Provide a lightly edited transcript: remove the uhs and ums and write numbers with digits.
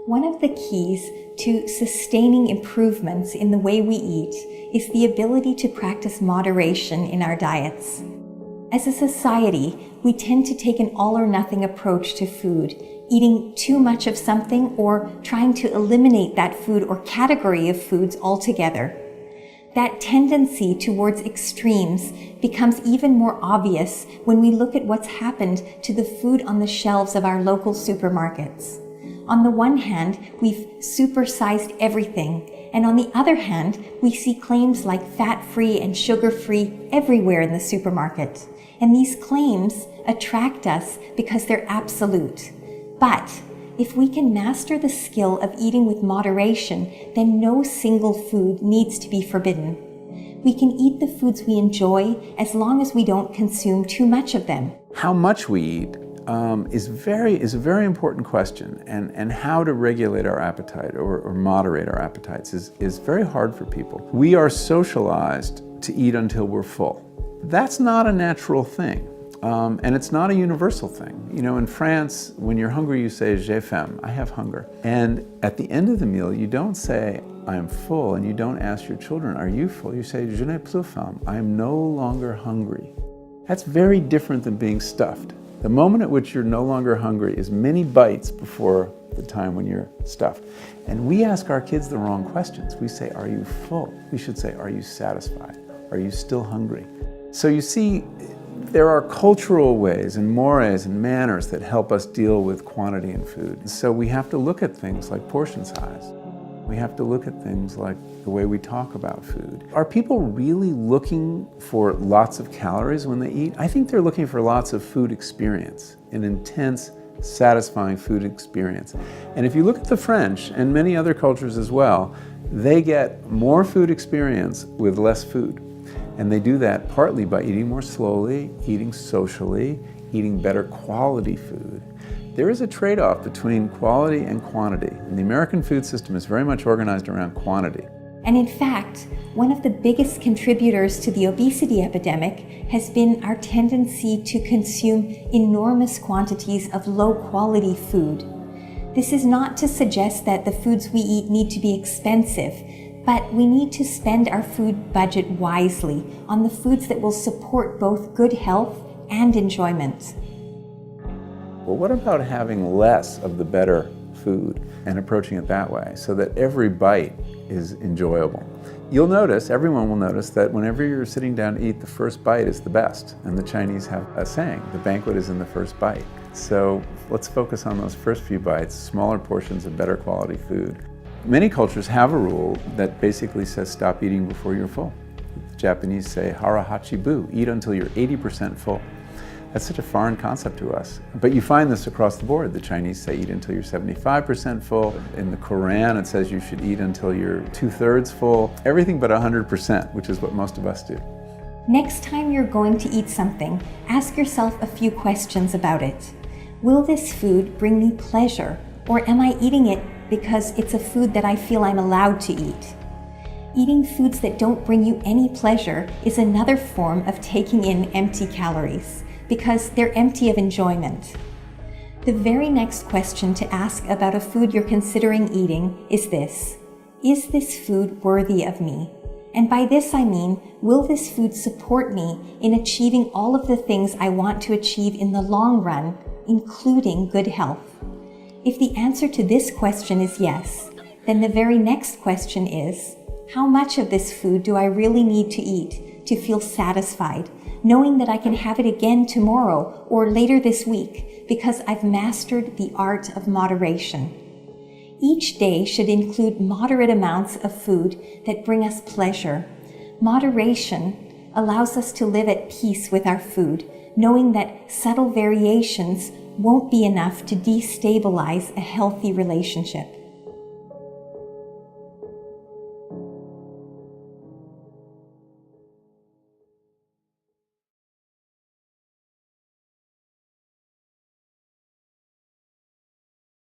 One of the keys to sustaining improvements in the way we eat is the ability to practice moderation in our diets. As a society, we tend to take an all-or-nothing approach to food, eating too much of something or trying to eliminate that food or category of foods altogether. That tendency towards extremes becomes even more obvious when we look at what's happened to the food on the shelves of our local supermarkets. On the one hand, we've supersized everything, and on the other hand, we see claims like fat-free and sugar-free everywhere in the supermarket. And these claims attract us because they're absolute. But if we can master the skill of eating with moderation, then no single food needs to be forbidden. We can eat the foods we enjoy as long as we don't consume too much of them. How much we eat is a very important question, and how to regulate our appetite or moderate our appetites is very hard for people. We are socialized to eat until we're full. That's not a natural thing, and it's not a universal thing. You know, in France, when you're hungry, you say, j'ai faim, I have hunger. And at the end of the meal, you don't say, I'm full, and you don't ask your children, are you full? You say, je n'ai plus faim, I am no longer hungry. That's very different than being stuffed. The moment at which you're no longer hungry is many bites before the time when you're stuffed. And we ask our kids the wrong questions. We say, are you full? We should say, are you satisfied? Are you still hungry? So you see, there are cultural ways and mores and manners that help us deal with quantity in food. So we have to look at things like portion size. We have to look at things like the way we talk about food. Are people really looking for lots of calories when they eat? I think they're looking for lots of food experience, an intense, satisfying food experience. And if you look at the French and many other cultures as well, they get more food experience with less food. And they do that partly by eating more slowly, eating socially, eating better quality food. There is a trade-off between quality and quantity, and the American food system is very much organized around quantity. And in fact, one of the biggest contributors to the obesity epidemic has been our tendency to consume enormous quantities of low-quality food. This is not to suggest that the foods we eat need to be expensive, but we need to spend our food budget wisely on the foods that will support both good health and enjoyment. Well, what about having less of the better food and approaching it that way so that every bite is enjoyable? You'll notice, everyone will notice, that whenever you're sitting down to eat, the first bite is the best. And the Chinese have a saying, the banquet is in the first bite. So let's focus on those first few bites, smaller portions of better quality food. Many cultures have a rule that basically says stop eating before you're full. The Japanese say hara hachibu, eat until you're 80% full. That's such a foreign concept to us. But you find this across the board. The Chinese say eat until you're 75% full. In the Quran, it says you should eat until you're 2/3 full. Everything but 100%, which is what most of us do. Next time you're going to eat something, ask yourself a few questions about it. Will this food bring me pleasure, or am I eating it because it's a food that I feel I'm allowed to eat? Eating foods that don't bring you any pleasure is another form of taking in empty calories, because they're empty of enjoyment. The very next question to ask about a food you're considering eating is this: is this food worthy of me? And by this I mean, will this food support me in achieving all of the things I want to achieve in the long run, including good health? If the answer to this question is yes, then the very next question is, how much of this food do I really need to eat to feel satisfied, knowing that I can have it again tomorrow or later this week because I've mastered the art of moderation? Each day should include moderate amounts of food that bring us pleasure. Moderation allows us to live at peace with our food, knowing that subtle variations won't be enough to destabilize a healthy relationship.